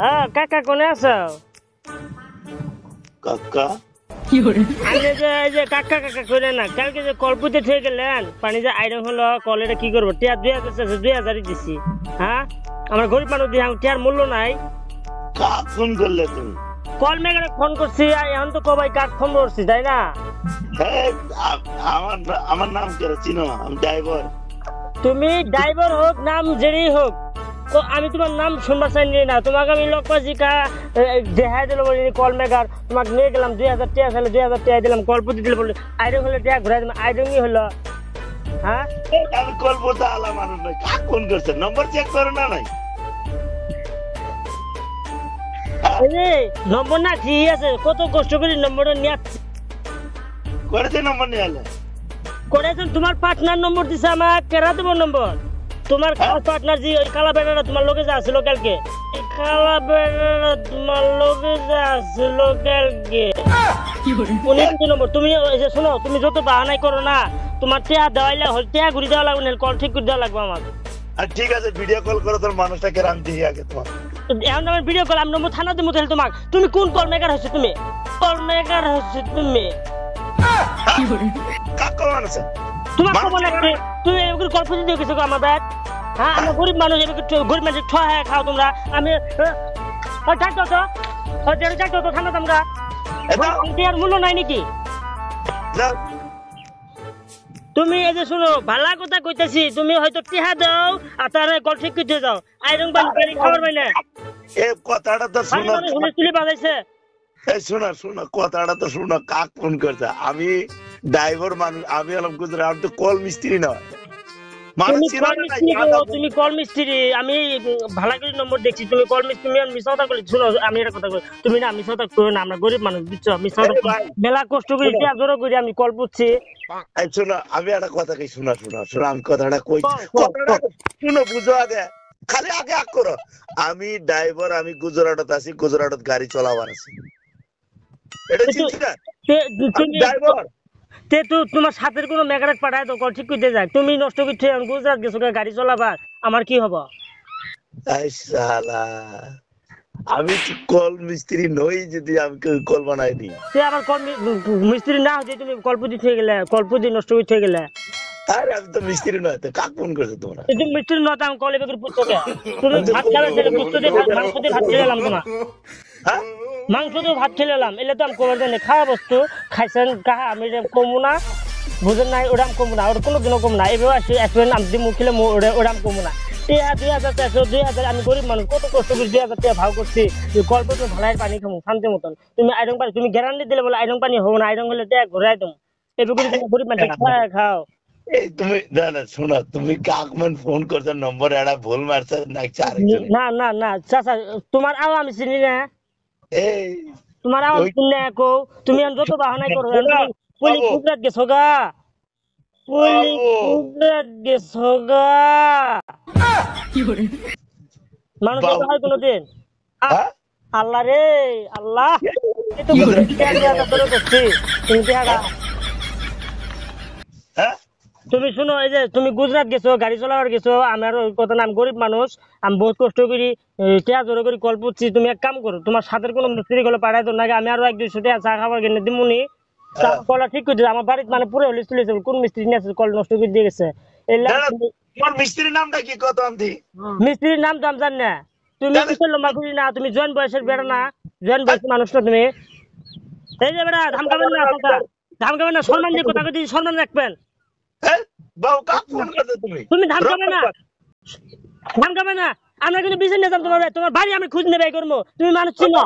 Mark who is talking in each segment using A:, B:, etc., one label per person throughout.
A: হ্যাঁ কাকা কোনে আছো?
B: কাকা
A: আমি যে কাকা কাকা করে না, কালকে যে কলপুতে থেকে গেলেন পানি যে আইরন হলো কল, এটা কি করবো? টিয়া 2000 দিছি। হ্যাঁ আমার গরিব মানুষ দিয়ে টিয়ার মূল্য নাই।
B: কাক ফোন করলে তুমি?
A: কল মেঘারে ফোন করছি, এখন তো কবাই কাক ফোন করছি তাই না?
B: হ্যাঁ, আমার আমার নাম কে চিনো? আমি ড্রাইভার।
A: তুমি ড্রাইভার হোক নাম যেই হোক, তো আমি তোমার নাম শুনবার চাই না। তোমাকে আমি লোকবাজি দেখাই দিল বলি কল মেঘার, তোমাকে নিয়ে গেলাম 2000 টাকা ছিল, 2000 টাকা দিলাম। কলপুতি দিলে বললি আইরন হলে টাকা ঘুরাই দিলাম, আইরনই হলো। হ্যাঁ
B: আমি কল বলতে আলা মানুষ নয়। কাক ফোন করছে, নম্বর চেক করো না নাই?
A: নম্বর না ঠিক আছে, কত কষ্ট করে নম্বরটা নিয়ে
B: করেছে নম্বর নিয়ে এলে?
A: করেছেন। তোমার পার্টনার নম্বর দিছে আমার, কেরা দেবো নম্বর? তোমার পার্টনার জি ওই কালা বেড়াটা তোমার লোকে যা আসছিল কালকে, এই কালা বেড়াটা তোমার লোকে যা আসছিল কালকে, উনি দিছে নম্বর। তুমি এই যে শোনো, তুমি যত বাহানাই করো না, তোমার টেয়া দেওয়াইলে হল, টেয়া ঘুরি দেওয়া লাগবে না, কল ঠিক করে দেওয়া লাগবে আমার।
B: আর ঠিক আছে, ভিডিও কল করো তোর মানুষটাকে, রাম দিই আগে তোমার।
A: এখন আমার ভিডিও কল আমি নম্বর থানা দেবো তাহলে তোমার। তুমি কোন কল মেকার হচ্ছে? তুমি কল মেকার হচ্ছে তুমি?
B: কাক কল মানুষ
A: তোমার খবর লাগছে, তুমি এগুলো কল্পনা দিয়ে গেছো আমার ব্যাগ। হ্যাঁ আমরা গরিব মানুষ, গরিব মানুষ ঠয় হ্যাঁ খাও তোমরা। আমি ডাক্তার তো ঠান্ডা তোমরা আর মূল্য নাই নাকি? তুমি এই যে শুনো, ভালা কথা কইতেছি, তুমি হয়তো টিহা দাও আর তার কল ঠিক করতে যাও, আইরন পানি খাবার পাই না।
B: এই কথাটা তো শুনো,
A: তুলি বাজাইছে।
B: এই শোনো শোনো, কথাটা তো শুনো। কাক ফোন করছে? আমি ড্রাইভার মানুষ, আমি হলাম গুজরাট, আমি তো কল মিস্ত্রি নয়।
A: তুমি কল মিস্ত্রি, আমি ভালো করে নম্বর দেখছি, তুমি কল মিস্ত্রি। আমি মিস কথা বলি, শুনো আমি একটা কথা বলি, তুমি না মিস কথা করো না, আমরা গরিব মানুষ বুঝছো। মিস মেলা কষ্ট করি, জোর করি আমি কল বুঝছি।
B: শোনো, আমি একটা কথা কই, শোনা শোনা শোনো, আমি কথাটা কই, শুনো বুঝো আগে, খালি আগে আগ করো। আমি ড্রাইভার, আমি গুজরাটত আছি, গুজরাটত গাড়ি চালাবার আছে, এটা চিন্তা ড্রাইভার।
A: তোমার সাথের কোনো মেকানিক পাঠায় তো কল ঠিক করতে যায়, তুমি নষ্ট করতে গুজরাট গেছো গাড়ি চলাবার, আমার কি হবো?
B: আমি কল মিস্ত্রি নই, যদি আমি কল বানাই দিই।
A: আমার কল মিস্ত্রি না হচ্ছে, তুমি কলপুতি থেকে গেলে, কলপুতি নষ্ট করতে গেলে।
B: আরে আমি তো মিস্ত্রি নয়, তো কাক ফোন করছে তোমরা?
A: তুমি মিস্ত্রি নয়, আমি কলে বেগুর পুস্তকে তুমি ভাত খাবে, সেটা পুস্তক দিয়ে মাংস দিয়ে ভাত খেলে এলাম তোমার।
B: হ্যাঁ
A: মাংস দিয়ে ভাত খেলে এলাম, এলে তো আমি কমার জানি খাওয়া বস্তু খাইছেন কাহা, আমি কমু না, বুঝেন নাই? ওটা আমি কমু না, ওটা কোনো দিনও কম না। এভাবে আসবেন আমি দিয়ে মুখ খেলে ওটা আমি কমু না। 2000 টাকা 2000, আমি গরিব মানুষ, কত কষ্ট করে 2000 টাকা ভাও করছি। গল্প তুমি ভালাই পানি খাবো শান্তি মতন। তুমি আইরন পানি, তুমি গ্যারান্টি দিলে বলে আইরন পানি হবো না, আইরন হলে টাকা ঘুরাই দেবো। এভাবে গরিব মানুষ খাও।
B: এই তুমি না শোনো, তুমি কাকমান ফোন করছো, নম্বর এটা ভুল মারছে নাকি? আরেকজন?
A: না না না চাচা, তোমার আও আমি চিনি না,
B: এই
A: তোমার আও চিনি না কো। তুমি যত বাহানাই করো, পুলিশ গুজরাট গেছো গা, পুলিশ গুজরাট গেছো গা। মানুষ হয় কোনোদিন? আল্লাহ রে আল্লাহ, তুমি শুনো, এই যে তুমি গুজরাট গেছো গাড়ি চালাবার গেছো, আমার ওই কথা না, আমি গরিব মানুষ, আমি বহুত কষ্ট করি টিয়া জোরে করি কল পুচ্ছি। তুমি এক কাম করো, তোমার সাথে কোনো মিস্ত্রি গুলো পাঠাই দো নাকি, আমি আরো 1-200 টাকা চা খাবার কিনে দিমুনি, কলটা ঠিক করে দিও। আমার বাড়িতে মানে পুরো হলিস তুলেছে, কোন মিস্ত্রি নিয়ে আসছে কল নষ্ট করে দিয়ে গেছে।
B: মিস্ত্রির নামটা কি কত? আমি
A: মিস্ত্রির নাম তো আমি জানি না। তুমি কিসের লম্বা করি না, তুমি জয়েন বয়সের বেড়া না, জয়েন বয়সের মানুষ না তুমি। এই যে বেড়া ধামকাবেন না, ধামকাবেন না, সম্মান দিয়ে কথা কই, সম্মান রাখবেন। তুমি ধামকাবে না, ধামকাবে না, আমরা কিন্তু বিচার নিয়ে যাম তোমার, তোমার বাড়ি আমি খুঁজ নেবে করবো। তুমি মানুষ চিনো,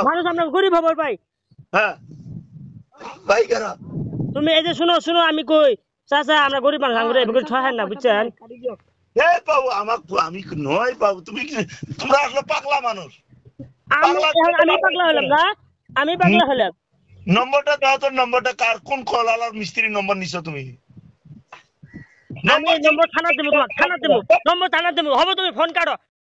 A: মানুষ আমরা গরিব হবো ভাই। তুমি এই যে শুনো শুনো, আমি কই চাচা, আমরা গরিব মানুষ, আমরা ঠহাই না বুঝছেন?
B: আমি নয় বাবু, তুমি তোমরা আসলে পাগলা মানুষ।
A: আমি পাগলা হলাম না, আমি পাগলা হলাম।
B: নম্বরটা দাও, তোর নম্বরটা কার, কোন কল আলার মিস্ত্রির নম্বর নিছো তুমি?
A: আমি নম্বর থানা দেবো, তোমার থানা দেবো, নম্বর থানা দেবো, হবে তুমি ফোন কাটো।